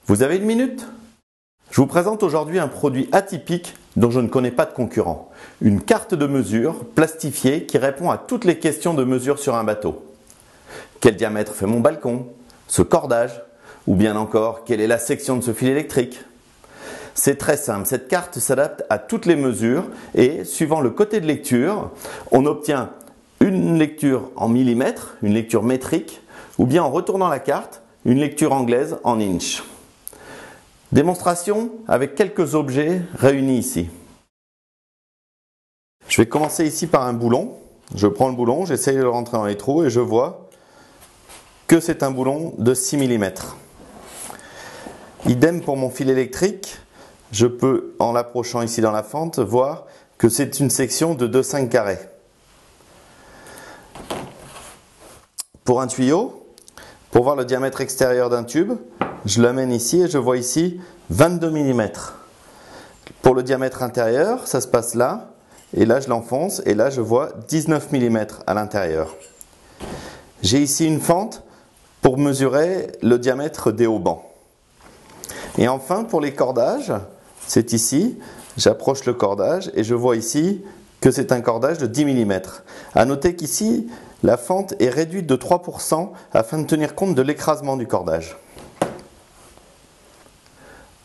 Vous avez une minute? Je vous présente aujourd'hui un produit atypique dont je ne connais pas de concurrent. Une carte de mesure plastifiée qui répond à toutes les questions de mesure sur un bateau. Quel diamètre fait mon balcon? Ce cordage? Ou bien encore, quelle est la section de ce fil électrique? C'est très simple, cette carte s'adapte à toutes les mesures et suivant le côté de lecture, on obtient une lecture en millimètres, une lecture métrique, ou bien en retournant la carte, une lecture anglaise en inch. Démonstration avec quelques objets réunis ici. Je vais commencer ici par un boulon. Je prends le boulon, j'essaye de le rentrer dans les trous et je vois que c'est un boulon de 6 mm. Idem pour mon fil électrique. Je peux, en l'approchant ici dans la fente, voir que c'est une section de 2,5 carrés. Pour un tuyau, pour voir le diamètre extérieur d'un tube, je l'amène ici et je vois ici 22 mm. Pour le diamètre intérieur, ça se passe là, et là je l'enfonce, et là je vois 19 mm à l'intérieur. J'ai ici une fente pour mesurer le diamètre des haubans. Et enfin, pour les cordages, c'est ici, j'approche le cordage et je vois ici que c'est un cordage de 10 mm. A noter qu'ici, la fente est réduite de 3% afin de tenir compte de l'écrasement du cordage.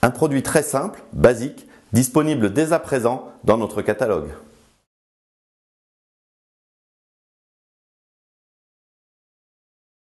Un produit très simple, basique, disponible dès à présent dans notre catalogue.